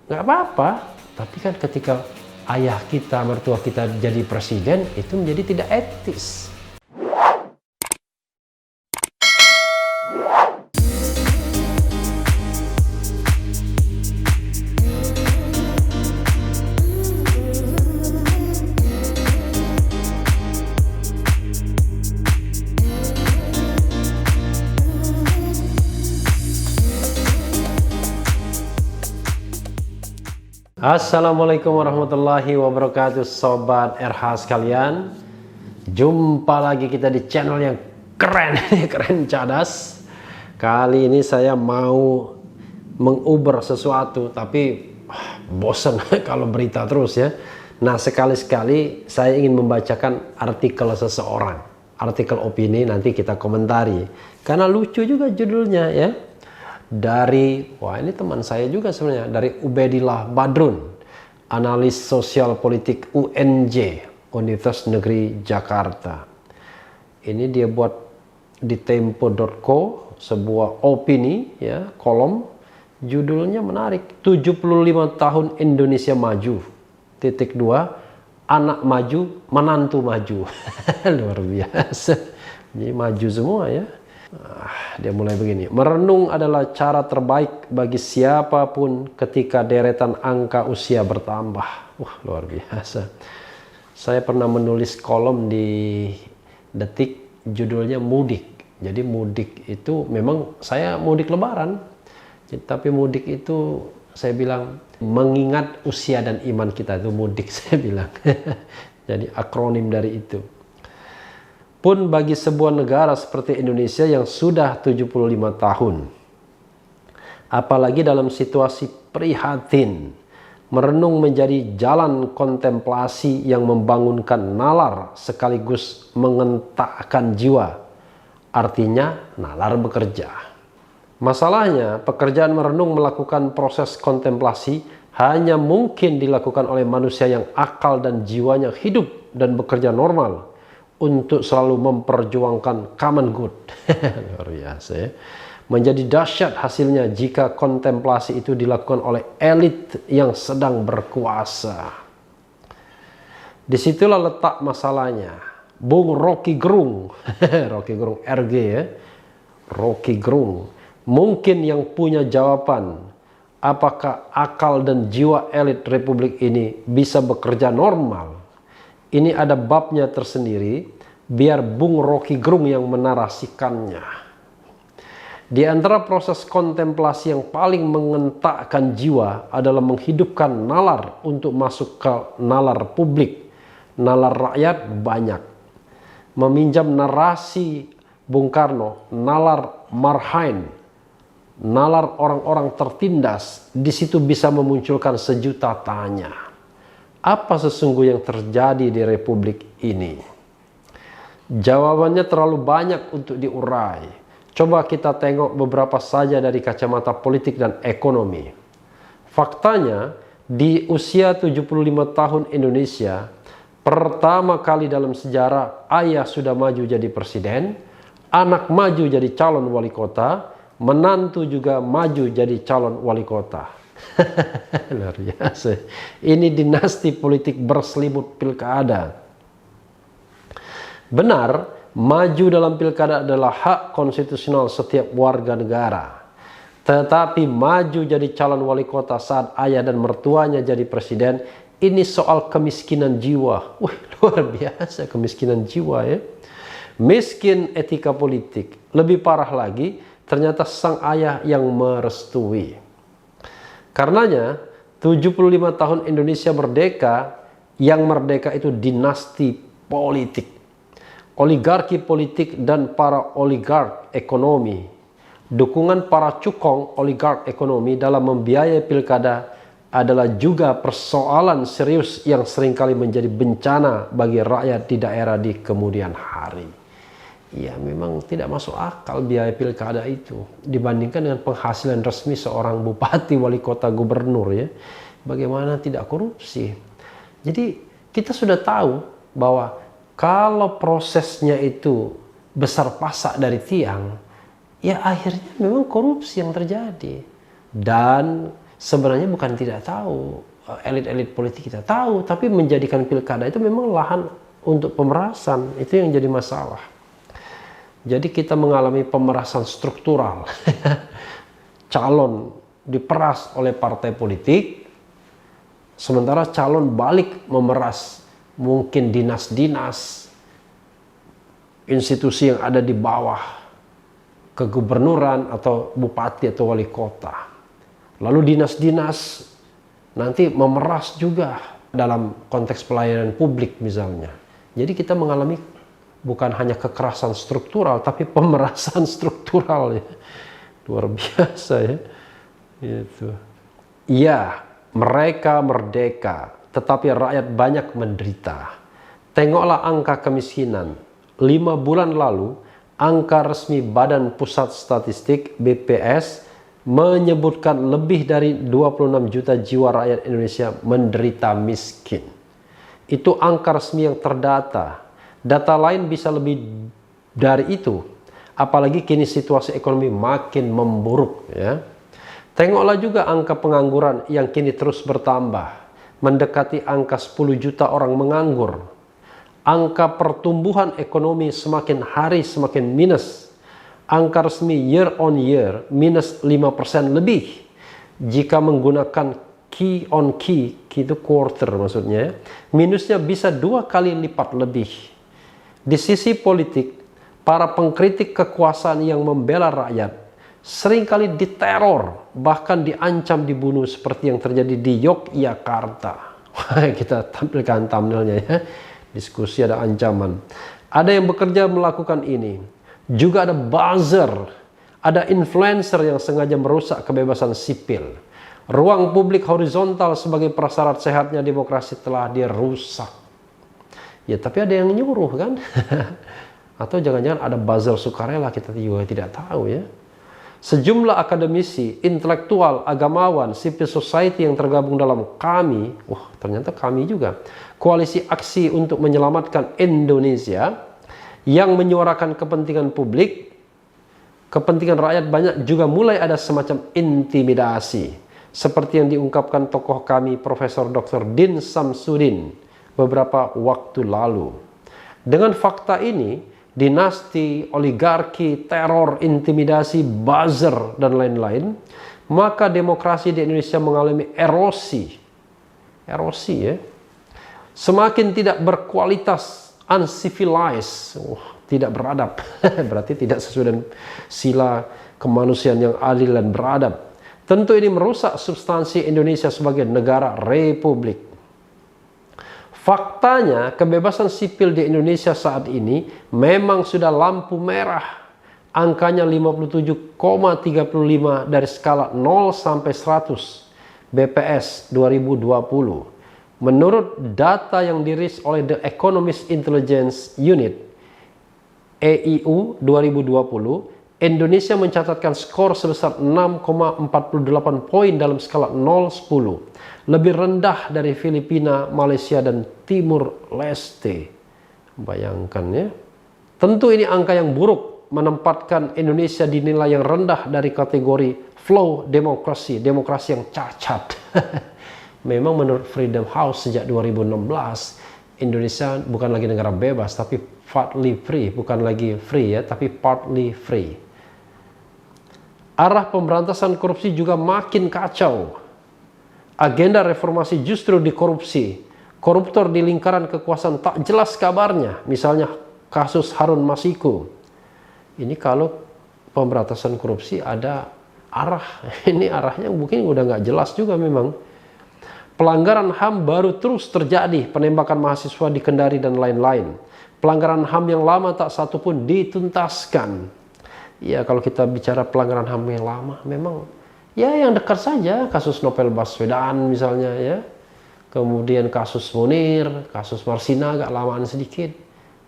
nggak apa-apa. Tapi kan ketika ayah kita, mertua kita jadi presiden, itu menjadi tidak etis. Assalamualaikum warahmatullahi wabarakatuh, Sobat RH sekalian. Jumpa lagi kita di channel yang keren, keren cadas. Kali ini saya mau menguber sesuatu, tapi bosen kalau berita terus ya. Nah, sekali-sekali saya ingin membacakan artikel seseorang, artikel opini, nanti kita komentari. Karena lucu juga judulnya ya. Wah ini teman saya juga sebenarnya, dari Ubedillah Badrun, analis sosial politik UNJ, Universitas Negeri Jakarta. Ini dia buat di tempo.co, sebuah opini ya, kolom, judulnya menarik, 75 tahun Indonesia maju, titik 2, anak maju, menantu maju. Luar biasa, jadi maju semua ya. Dia mulai begini, merenung adalah cara terbaik bagi siapapun ketika deretan angka usia bertambah. Wah, luar biasa. Saya pernah menulis kolom di Detik, judulnya mudik. Jadi mudik itu memang saya mudik lebaran, tapi mudik itu saya bilang mengingat usia dan iman kita, itu mudik saya bilang. Jadi akronim dari itu. Pun bagi sebuah negara seperti Indonesia yang sudah 75 tahun, apalagi dalam situasi prihatin, merenung menjadi jalan kontemplasi yang membangunkan nalar sekaligus mengentakkan jiwa. Artinya nalar bekerja. Masalahnya, pekerjaan merenung melakukan proses kontemplasi hanya mungkin dilakukan oleh manusia yang akal dan jiwanya hidup dan bekerja normal untuk selalu memperjuangkan common good. Luar biasa ya. Menjadi dahsyat hasilnya jika kontemplasi itu dilakukan oleh elit yang sedang berkuasa. Disitulah letak masalahnya. Bung Rocky Gerung, Rocky Gerung RG ya, Rocky Gerung, mungkin yang punya jawaban apakah akal dan jiwa elit republik ini bisa bekerja normal. Ini ada babnya tersendiri, biar Bung Rocky Gerung yang menarasikannya. Di antara proses kontemplasi yang paling mengentakkan jiwa adalah menghidupkan nalar untuk masuk ke nalar publik. Nalar rakyat banyak. Meminjam narasi Bung Karno, nalar marhain, nalar orang-orang tertindas, di situ bisa memunculkan sejuta tanya. Apa sesungguhnya yang terjadi di republik ini? Jawabannya terlalu banyak untuk diurai. Coba kita tengok beberapa saja dari kacamata politik dan ekonomi. Faktanya, di usia 75 tahun Indonesia, pertama kali dalam sejarah ayah sudah maju jadi presiden, anak maju jadi calon wali kota, menantu juga maju jadi calon wali kota. Luar biasa. Ini dinasti politik berselimut pilkada. Benar, maju dalam pilkada adalah hak konstitusional setiap warga negara. Tetapi maju jadi calon wali kota saat ayah dan mertuanya jadi presiden, ini soal kemiskinan jiwa. Wih, luar biasa kemiskinan jiwa ya. Miskin etika politik. Lebih parah lagi, ternyata sang ayah yang merestui. Karenanya 75 tahun Indonesia merdeka, yang merdeka itu dinasti politik, oligarki politik dan para oligark ekonomi. Dukungan para cukong oligark ekonomi dalam membiayai pilkada adalah juga persoalan serius yang seringkali menjadi bencana bagi rakyat di daerah di kemudian hari. Ya memang tidak masuk akal biaya pilkada itu dibandingkan dengan penghasilan resmi seorang bupati, wali kota, gubernur ya. Bagaimana tidak korupsi? Jadi kita sudah tahu bahwa kalau prosesnya itu besar pasak dari tiang, ya akhirnya memang korupsi yang terjadi. Dan Sebenarnya bukan tidak tahu, elit-elit politik kita tahu, tapi menjadikan pilkada itu memang lahan untuk pemerasan, itu yang jadi masalah. Jadi kita mengalami pemerasan struktural. Calon diperas oleh partai politik, sementara calon balik memeras mungkin dinas-dinas, institusi yang ada di bawah kegubernuran atau bupati atau wali kota. Lalu dinas-dinas nanti memeras juga dalam konteks pelayanan publik misalnya. Jadi kita mengalami bukan hanya kekerasan struktural, tapi pemerasan struktural ya. Luar biasa ya. Itu. Iya, mereka merdeka, tetapi rakyat banyak menderita. Tengoklah angka kemiskinan. 5 bulan lalu, angka resmi Badan Pusat Statistik BPS menyebutkan lebih dari 26 juta jiwa rakyat Indonesia menderita miskin. Itu angka resmi yang terdata. Data lain bisa lebih dari itu. Apalagi kini situasi ekonomi makin memburuk ya. Tengoklah juga angka pengangguran yang kini terus bertambah, mendekati angka 10 juta orang menganggur. Angka pertumbuhan ekonomi semakin hari semakin minus. Angka resmi year on year minus 5% lebih. Jika menggunakan key on key itu quarter maksudnya, minusnya bisa 2 kali lipat lebih. Di sisi politik, para pengkritik kekuasaan yang membela rakyat seringkali diteror, bahkan diancam dibunuh seperti yang terjadi di Yogyakarta. Kita tampilkan thumbnailnya ya. Diskusi ada ancaman. Ada yang bekerja melakukan ini. Juga ada buzzer, ada influencer yang sengaja merusak kebebasan sipil. Ruang publik horizontal sebagai prasyarat sehatnya demokrasi telah dirusak. Ya tapi ada yang nyuruh kan? Atau jangan-jangan ada buzzer sukarela, kita juga tidak tahu ya. Sejumlah akademisi, intelektual, agamawan, civil society yang tergabung dalam KAMI, ternyata KAMI juga, Koalisi Aksi untuk Menyelamatkan Indonesia, yang menyuarakan kepentingan publik, kepentingan rakyat banyak, juga mulai ada semacam intimidasi. Seperti yang diungkapkan tokoh KAMI Profesor Dr. Din Samsudin beberapa waktu lalu. Dengan fakta ini, dinasti, oligarki, teror, intimidasi, buzzer, dan lain-lain, maka demokrasi di Indonesia mengalami erosi. Erosi ya. Semakin tidak berkualitas, uncivilized, tidak beradab. Berarti tidak sesuai dengan sila kemanusiaan yang adil dan beradab. Tentu ini merusak substansi Indonesia sebagai negara republik. Faktanya, kebebasan sipil di Indonesia saat ini memang sudah lampu merah. Angkanya 57,35 dari skala 0 sampai 100 BPS 2020. Menurut data yang dirilis oleh The Economist Intelligence Unit (EIU) 2020, Indonesia mencatatkan skor sebesar 6,48 poin dalam skala 0-10. Lebih rendah dari Filipina, Malaysia, dan Timur Leste. Bayangkan ya. Tentu ini angka yang buruk, menempatkan Indonesia di nilai yang rendah dari kategori flow demokrasi, demokrasi yang cacat. Memang menurut Freedom House sejak 2016, Indonesia bukan lagi negara bebas, tapi partly free, bukan lagi free ya, tapi partly free. Arah pemberantasan korupsi juga makin kacau. Agenda reformasi justru dikorupsi. Koruptor di lingkaran kekuasaan tak jelas kabarnya. Misalnya kasus Harun Masiku. Ini kalau pemberantasan korupsi ada arah. Ini arahnya mungkin udah nggak jelas juga memang. Pelanggaran HAM baru terus terjadi. Penembakan mahasiswa di Kendari dan lain-lain. Pelanggaran HAM yang lama tak satu pun dituntaskan. Ya kalau kita bicara pelanggaran HAM yang lama memang ya yang dekat saja, kasus Novel Baswedan misalnya ya. Kemudian kasus Munir, kasus Marsina agak lamaan sedikit.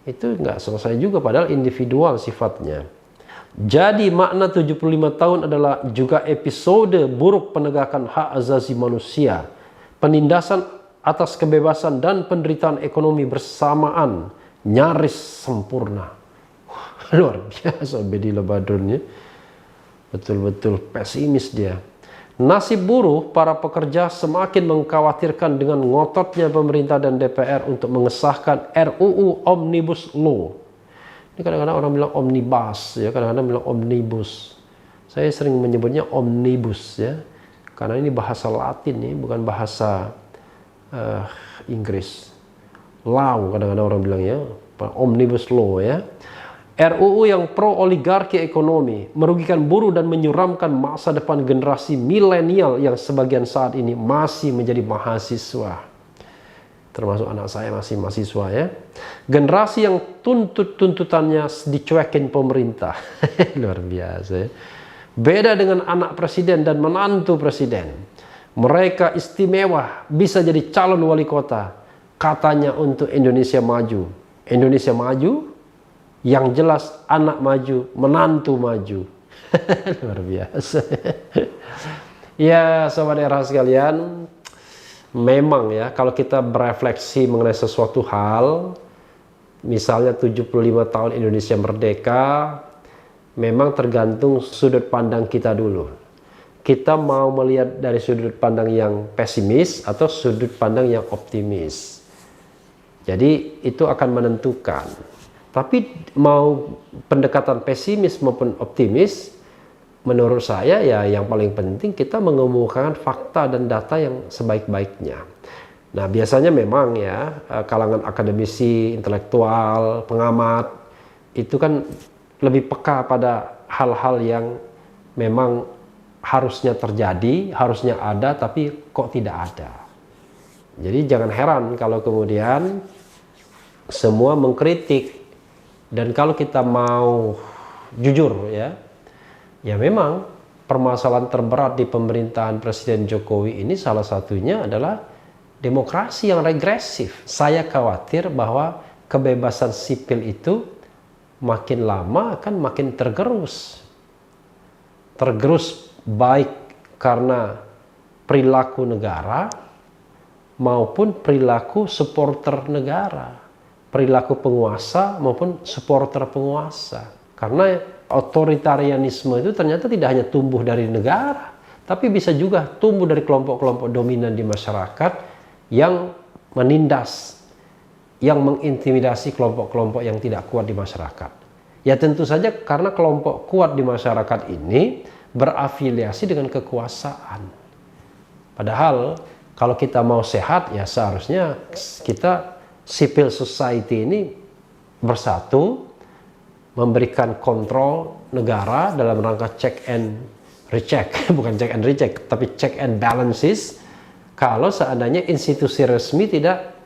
Itu nggak selesai juga padahal individual sifatnya. Jadi makna 75 tahun adalah juga episode buruk penegakan hak asasi manusia. Penindasan atas kebebasan dan penderitaan ekonomi bersamaan nyaris sempurna. Luar biasa Bedi Lebadun ya. Betul-betul pesimis dia. Nasib buruh para pekerja semakin mengkhawatirkan dengan ngototnya pemerintah dan DPR untuk mengesahkan RUU Omnibus Law. Ini kadang-kadang orang bilang omnibus, ya, kadang-kadang bilang omnibus. Saya sering menyebutnya omnibus, ya, karena ini bahasa Latin, nih, bukan bahasa Inggris. Law kadang-kadang orang bilang, ya, omnibus law, ya. RUU yang pro oligarki ekonomi, merugikan buruh dan menyuramkan masa depan generasi milenial yang sebagian saat ini masih menjadi mahasiswa. Termasuk anak saya masih mahasiswa, ya. Generasi yang tuntutannya dicuekin pemerintah. Luar biasa, ya. Beda dengan anak presiden dan menantu presiden. Mereka istimewa, bisa jadi calon wali kota. Katanya untuk Indonesia maju. Indonesia maju, yang jelas anak maju, menantu maju. Luar biasa. Ya, sobat era sekalian, memang ya, kalau kita berefleksi mengenai sesuatu hal, misalnya 75 tahun Indonesia merdeka, memang tergantung sudut pandang kita dulu. Kita mau melihat dari sudut pandang yang pesimis atau sudut pandang yang optimis. Jadi itu akan menentukan. Tapi mau pendekatan pesimis maupun optimis, menurut saya ya yang paling penting kita mengemukakan fakta dan data yang sebaik-baiknya. Nah, biasanya memang ya kalangan akademisi, intelektual, pengamat itu kan lebih peka pada hal-hal yang memang harusnya terjadi, harusnya ada, tapi kok tidak ada. Jadi jangan heran kalau kemudian semua mengkritik. Dan kalau kita mau jujur, ya memang permasalahan terberat di pemerintahan Presiden Jokowi ini salah satunya adalah demokrasi yang regresif. Saya khawatir bahwa kebebasan sipil itu makin lama akan makin tergerus. Tergerus baik karena perilaku negara maupun perilaku supporter negara. Perilaku penguasa maupun supporter penguasa. Karena otoritarianisme itu ternyata tidak hanya tumbuh dari negara, tapi bisa juga tumbuh dari kelompok-kelompok dominan di masyarakat yang menindas, yang mengintimidasi kelompok-kelompok yang tidak kuat di masyarakat. Ya tentu saja karena kelompok kuat di masyarakat ini berafiliasi dengan kekuasaan. Padahal kalau kita mau sehat, ya seharusnya kita civil society ini bersatu, memberikan kontrol negara dalam rangka check and recheck, bukan check and recheck, tapi check and balances. Kalau seandainya institusi resmi tidak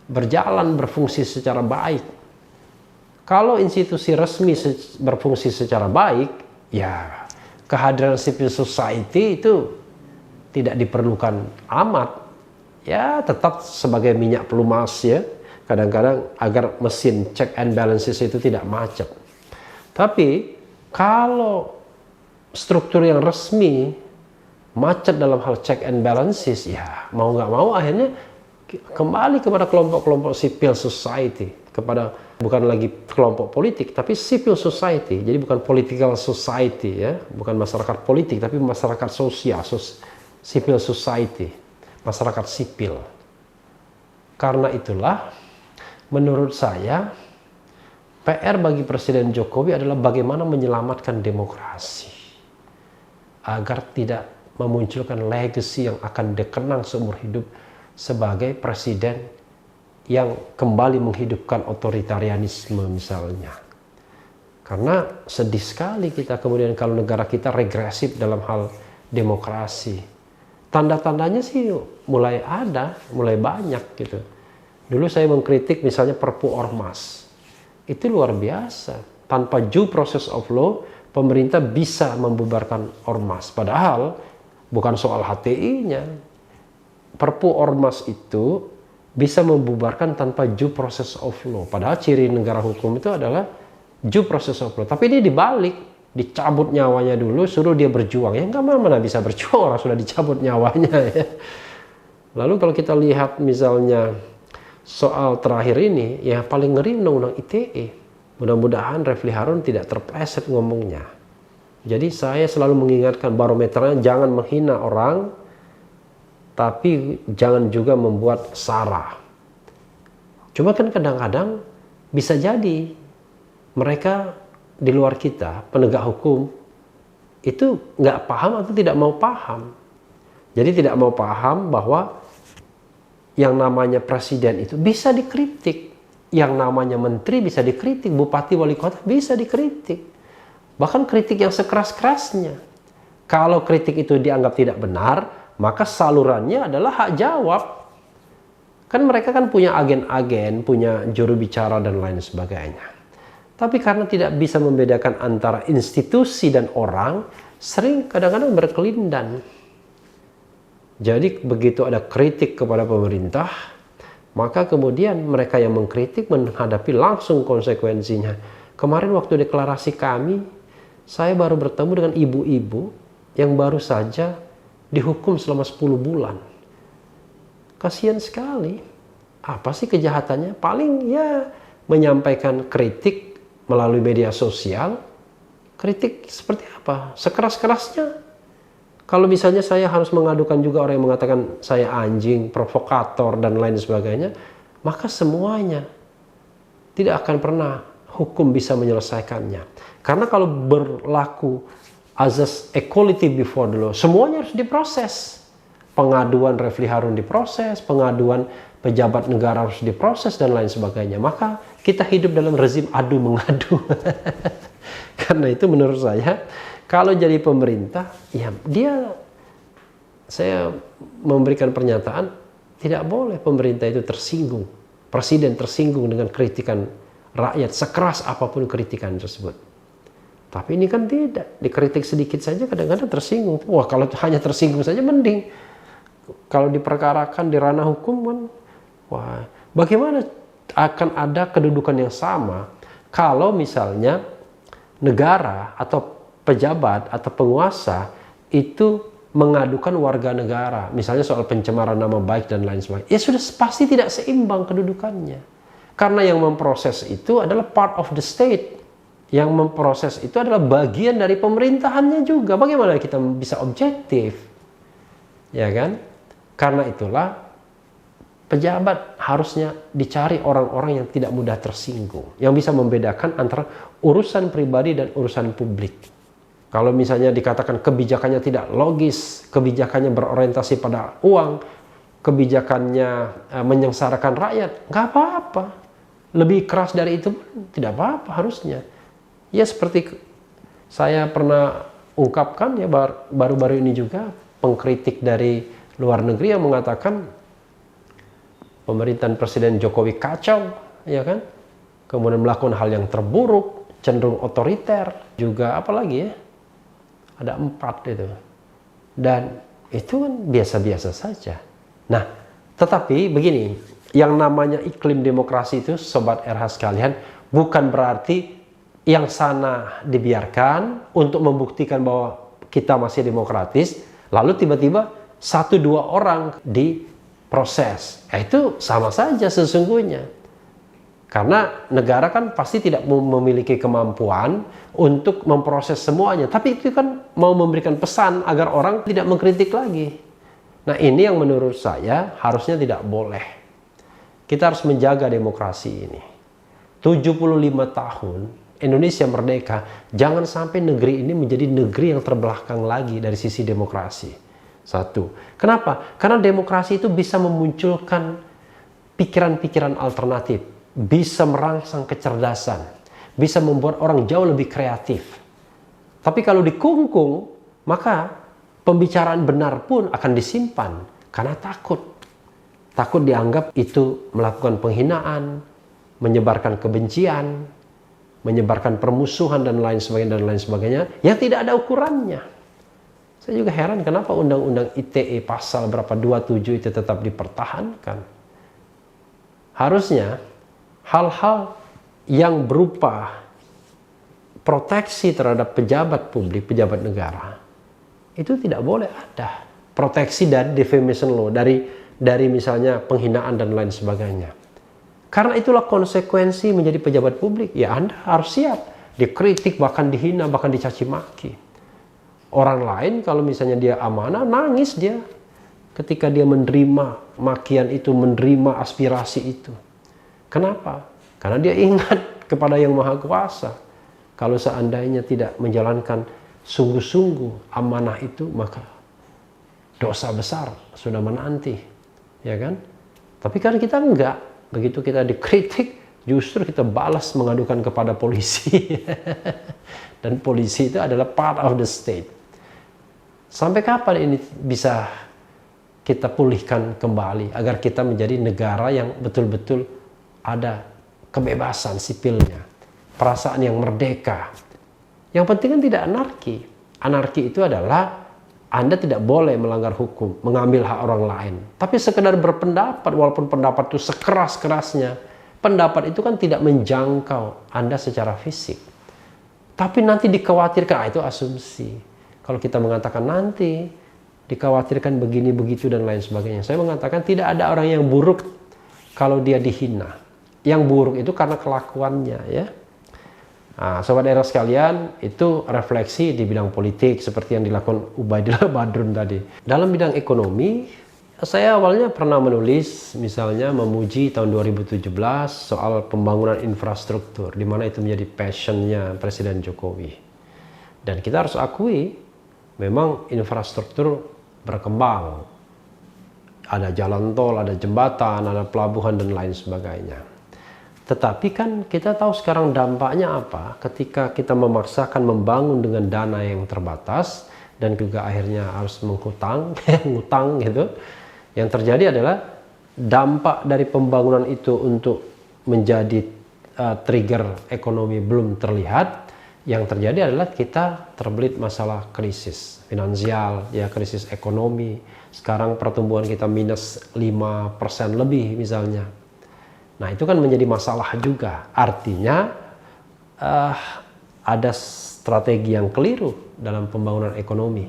berjalan berfungsi secara baik. Kalau institusi resmi berfungsi secara baik, ya kehadiran civil society itu tidak diperlukan amat. Ya tetap sebagai minyak pelumas, ya kadang-kadang agar mesin check and balances itu tidak macet. Tapi kalau struktur yang resmi macet dalam hal check and balances, ya mau nggak mau akhirnya kembali kepada kelompok-kelompok civil society, kepada bukan lagi kelompok politik tapi civil society. Jadi bukan political society, ya bukan masyarakat politik tapi masyarakat sosial, civil society, masyarakat sipil. Karena itulah menurut saya PR bagi Presiden Jokowi adalah bagaimana menyelamatkan demokrasi agar tidak memunculkan legacy yang akan dikenang seumur hidup sebagai presiden yang kembali menghidupkan otoritarianisme misalnya. Karena sedih sekali kita kemudian kalau negara kita regresif dalam hal demokrasi. Tanda-tandanya sih mulai ada, mulai banyak gitu. Dulu saya mengkritik misalnya Perpu Ormas. Itu luar biasa. Tanpa due process of law, pemerintah bisa membubarkan Ormas. Padahal bukan soal HTI-nya. Perpu Ormas itu bisa membubarkan tanpa due process of law. Padahal ciri negara hukum itu adalah due process of law. Tapi ini dibalik. Dicabut nyawanya dulu, suruh dia berjuang. Ya nggak mana bisa berjuang, orang sudah dicabut nyawanya. Ya. Lalu kalau kita lihat misalnya soal terakhir ini, ya paling ngeri undang-undang ITE. Mudah-mudahan Refli Harun tidak terpleset ngomongnya. Jadi saya selalu mengingatkan barometernya, jangan menghina orang, tapi jangan juga membuat sara. Cuma kan kadang-kadang bisa jadi mereka di luar kita, penegak hukum, itu nggak paham atau tidak mau paham. Jadi tidak mau paham bahwa yang namanya presiden itu bisa dikritik, yang namanya menteri bisa dikritik, bupati wali kota bisa dikritik. Bahkan kritik yang sekeras-kerasnya. Kalau kritik itu dianggap tidak benar, maka salurannya adalah hak jawab. Kan mereka kan punya agen-agen, punya juru bicara dan lain sebagainya. Tapi karena tidak bisa membedakan antara institusi dan orang, sering kadang-kadang berkelindan. Jadi begitu ada kritik kepada pemerintah, maka kemudian mereka yang mengkritik menghadapi langsung konsekuensinya. Kemarin waktu deklarasi kami, saya baru bertemu dengan ibu-ibu yang baru saja dihukum selama 10 bulan. Kasihan sekali. Apa sih kejahatannya? Paling ya menyampaikan kritik melalui media sosial. Kritik seperti apa? Sekeras-kerasnya. Kalau misalnya saya harus mengadukan juga orang yang mengatakan saya anjing, provokator, dan lain sebagainya, maka semuanya tidak akan pernah hukum bisa menyelesaikannya. Karena kalau berlaku azas equality before the law, semuanya harus diproses. Pengaduan Refli Harun diproses, pengaduan pejabat negara harus diproses, dan lain sebagainya. Maka kita hidup dalam rezim adu mengadu. Karena itu menurut saya, kalau jadi pemerintah, ya saya memberikan pernyataan, tidak boleh pemerintah itu tersinggung. Presiden tersinggung dengan kritikan rakyat, sekeras apapun kritikan tersebut. Tapi ini kan tidak, dikritik sedikit saja kadang-kadang tersinggung. Wah, kalau hanya tersinggung saja mending. Kalau diperkarakan di ranah hukum kan, wah, bagaimana akan ada kedudukan yang sama kalau misalnya negara atau pejabat atau penguasa itu mengadukan warga negara, misalnya soal pencemaran nama baik dan lain sebagainya. Ya sudah pasti tidak seimbang kedudukannya. Karena yang memproses itu adalah part of the state. Yang memproses itu adalah bagian dari pemerintahannya juga. Bagaimana kita bisa objektif? Ya kan? Karena itulah pejabat harusnya dicari orang-orang yang tidak mudah tersinggung. Yang bisa membedakan antara urusan pribadi dan urusan publik. Kalau misalnya dikatakan kebijakannya tidak logis, kebijakannya berorientasi pada uang, kebijakannya menyengsarakan rakyat, nggak apa-apa. Lebih keras dari itu tidak apa-apa harusnya. Ya seperti saya pernah ungkapkan ya baru-baru ini juga, pengkritik dari luar negeri yang mengatakan pemerintahan Presiden Jokowi kacau, ya kan? Kemudian melakukan hal yang terburuk, cenderung otoriter, juga apalagi ya? Ada 4 itu. Dan itu kan biasa-biasa saja. Nah, tetapi begini, yang namanya iklim demokrasi itu, Sobat RH sekalian, bukan berarti yang sana dibiarkan untuk membuktikan bahwa kita masih demokratis, lalu tiba-tiba 1-2 orang diproses. Itu sama saja sesungguhnya. Karena negara kan pasti tidak memiliki kemampuan untuk memproses semuanya. Tapi itu kan mau memberikan pesan agar orang tidak mengkritik lagi. Nah ini yang menurut saya harusnya tidak boleh. Kita harus menjaga demokrasi ini. 75 tahun Indonesia merdeka, jangan sampai negeri ini menjadi negeri yang terbelakang lagi dari sisi demokrasi. 1. Kenapa? Karena demokrasi itu bisa memunculkan pikiran-pikiran alternatif, bisa merangsang kecerdasan, bisa membuat orang jauh lebih kreatif. Tapi kalau dikungkung, maka pembicaraan benar pun akan disimpan karena takut. Takut dianggap itu melakukan penghinaan, menyebarkan kebencian, menyebarkan permusuhan dan lain sebagainya yang tidak ada ukurannya. Saya juga heran kenapa undang-undang ITE pasal berapa 27 itu tetap dipertahankan. Harusnya hal-hal yang berupa proteksi terhadap pejabat publik, pejabat negara, itu tidak boleh ada. Proteksi dari defamation law, dari misalnya penghinaan dan lain sebagainya. Karena itulah konsekuensi menjadi pejabat publik. Ya Anda harus siap dikritik, bahkan dihina, bahkan dicaci maki. Orang lain kalau misalnya dia amanah, nangis dia ketika dia menerima makian itu, menerima aspirasi itu. Kenapa? Karena dia ingat kepada Yang Maha Kuasa. Kalau seandainya tidak menjalankan sungguh-sungguh amanah itu, maka dosa besar sudah menanti, ya kan? Tapi kan kita enggak. Begitu kita dikritik, justru kita balas mengadukan kepada polisi. Dan polisi itu adalah part of the state. Sampai kapan ini bisa kita pulihkan kembali agar kita menjadi negara yang betul-betul ada kebebasan sipilnya, perasaan yang merdeka. Yang penting kan tidak anarki. Anarki itu adalah Anda tidak boleh melanggar hukum, mengambil hak orang lain. Tapi sekedar berpendapat, walaupun pendapat itu sekeras-kerasnya, pendapat itu kan tidak menjangkau Anda secara fisik. Tapi nanti dikhawatirkan, itu asumsi. Kalau kita mengatakan nanti dikhawatirkan begini, begitu, dan lain sebagainya. Saya mengatakan tidak ada orang yang buruk kalau dia dihina. Yang buruk itu karena kelakuannya, ya. Nah, sobat era sekalian, itu refleksi di bidang politik seperti yang dilakukan Ubaidillah Badrun tadi. Dalam bidang ekonomi, saya awalnya pernah menulis, misalnya memuji tahun 2017 soal pembangunan infrastruktur, di mana itu menjadi passionnya Presiden Jokowi. Dan kita harus akui, memang infrastruktur berkembang. Ada jalan tol, ada jembatan, ada pelabuhan, dan lain sebagainya. Tetapi kan kita tahu sekarang dampaknya apa ketika kita memaksakan membangun dengan dana yang terbatas dan juga akhirnya harus menghutang, ngutang gitu. Yang terjadi adalah dampak dari pembangunan itu untuk menjadi trigger ekonomi belum terlihat. Yang terjadi adalah kita terbelit masalah krisis finansial, ya, krisis ekonomi. Sekarang pertumbuhan kita minus 5% lebih misalnya. Nah, itu kan menjadi masalah juga. Artinya ada strategi yang keliru dalam pembangunan ekonomi.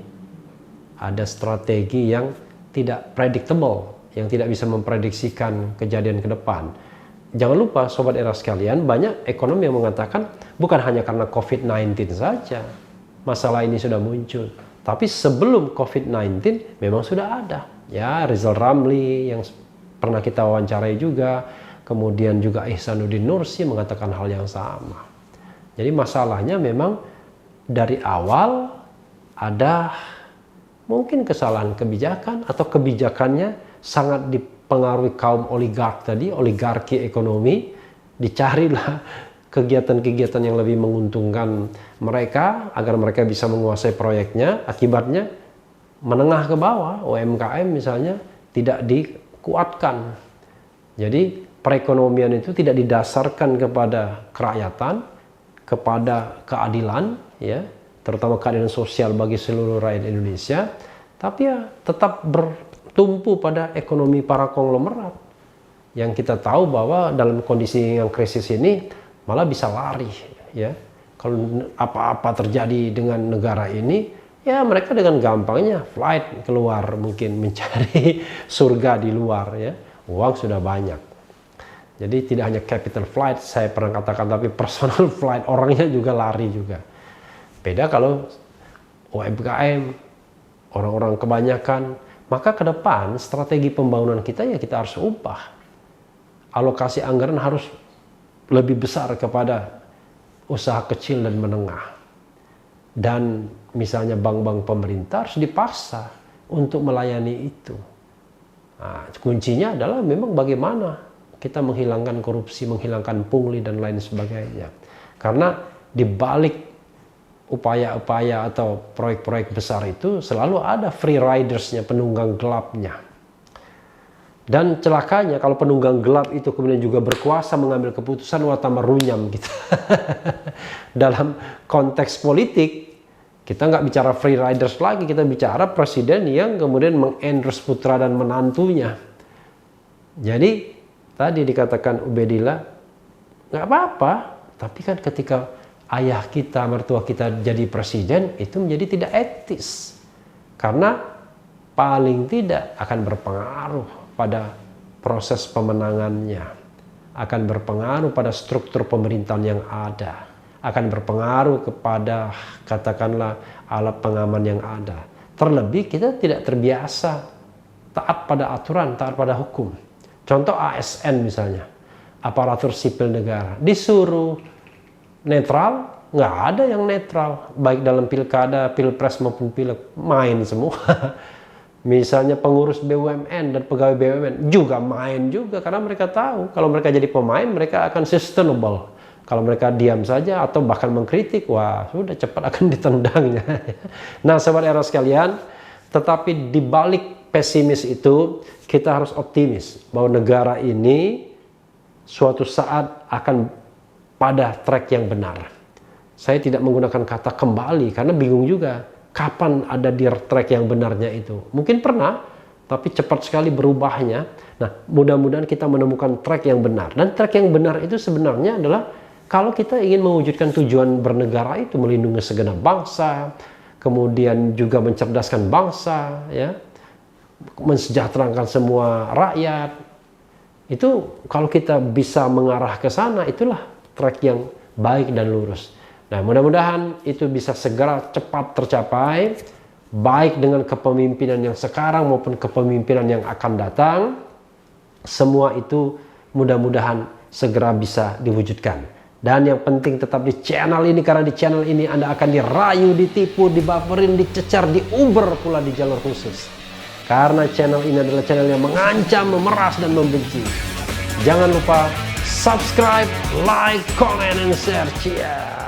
Ada strategi yang tidak predictable, yang tidak bisa memprediksikan kejadian ke depan. Jangan lupa sobat era sekalian, banyak ekonom yang mengatakan bukan hanya karena COVID-19 saja masalah ini sudah muncul. Tapi sebelum COVID-19 memang sudah ada. Ya, Rizal Ramli yang pernah kita wawancarai juga. Kemudian juga Ihsanuddin Nursi mengatakan hal yang sama. Jadi masalahnya memang dari awal ada mungkin kesalahan kebijakan atau kebijakannya sangat dipengaruhi kaum oligark tadi, oligarki ekonomi. Dicarilah kegiatan-kegiatan yang lebih menguntungkan mereka agar mereka bisa menguasai proyeknya. Akibatnya menengah ke bawah, UMKM misalnya, tidak dikuatkan. Jadi perekonomian itu tidak didasarkan kepada kerakyatan, kepada keadilan, ya, terutama keadilan sosial bagi seluruh rakyat Indonesia, tapi ya tetap bertumpu pada ekonomi para konglomerat. Yang kita tahu bahwa dalam kondisi yang krisis ini malah bisa lari, ya. Kalau apa-apa terjadi dengan negara ini, ya mereka dengan gampangnya flight keluar, mungkin mencari surga di luar, ya. Uang sudah banyak. Jadi tidak hanya capital flight, saya pernah katakan, tapi personal flight, orangnya juga lari juga. Beda kalau UMKM, orang-orang kebanyakan, maka ke depan strategi pembangunan kita ya kita harus ubah. Alokasi anggaran harus lebih besar kepada usaha kecil dan menengah. Dan misalnya bank-bank pemerintah harus dipaksa untuk melayani itu. Nah, kuncinya adalah memang bagaimana kita menghilangkan korupsi, menghilangkan pungli, dan lain sebagainya. Karena di balik upaya-upaya atau proyek-proyek besar itu selalu ada free ridersnya, penunggang gelapnya. Dan celakanya kalau penunggang gelap itu kemudian juga berkuasa mengambil keputusan, wah tambah runyam kita. Dalam konteks politik, kita nggak bicara free riders lagi, kita bicara presiden yang kemudian mengendorse putra dan menantunya. Jadi tadi dikatakan Ubaidillah, nggak apa-apa, tapi kan ketika ayah kita, mertua kita jadi presiden, itu menjadi tidak etis. Karena paling tidak akan berpengaruh pada proses pemenangannya, akan berpengaruh pada struktur pemerintahan yang ada, akan berpengaruh kepada katakanlah alat pengaman yang ada. Terlebih kita tidak terbiasa taat pada aturan, taat pada hukum. Contoh ASN misalnya, aparatur sipil negara, disuruh netral, nggak ada yang netral, baik dalam pilkada, pilpres maupun pileg, main semua. Misalnya pengurus BUMN dan pegawai BUMN juga main juga, karena mereka tahu kalau mereka jadi pemain mereka akan sustainable. Kalau mereka diam saja atau bahkan mengkritik, wah sudah cepat akan ditendangnya. Nah sobat era sekalian, tetapi di balik pesimis itu kita harus optimis bahwa negara ini suatu saat akan pada track yang benar. Saya tidak menggunakan kata kembali karena bingung juga kapan ada di track yang benarnya itu. Mungkin pernah, tapi cepat sekali berubahnya. Nah, mudah-mudahan kita menemukan track yang benar. Dan track yang benar itu sebenarnya adalah kalau kita ingin mewujudkan tujuan bernegara itu, melindungi segenap bangsa, kemudian juga mencerdaskan bangsa, ya, mensejahterakan semua rakyat. Itu kalau kita bisa mengarah ke sana, itulah track yang baik dan lurus. Nah, mudah-mudahan itu bisa segera cepat tercapai, baik dengan kepemimpinan yang sekarang maupun kepemimpinan yang akan datang. Semua itu mudah-mudahan segera bisa diwujudkan. Dan yang penting tetap di channel ini, karena di channel ini Anda akan dirayu, ditipu, dibaperin, dicecar, diuber pula di jalur khusus. Karena channel ini adalah channel yang mengancam, memeras, dan membenci. Jangan lupa subscribe, like, comment, and share. Cheers.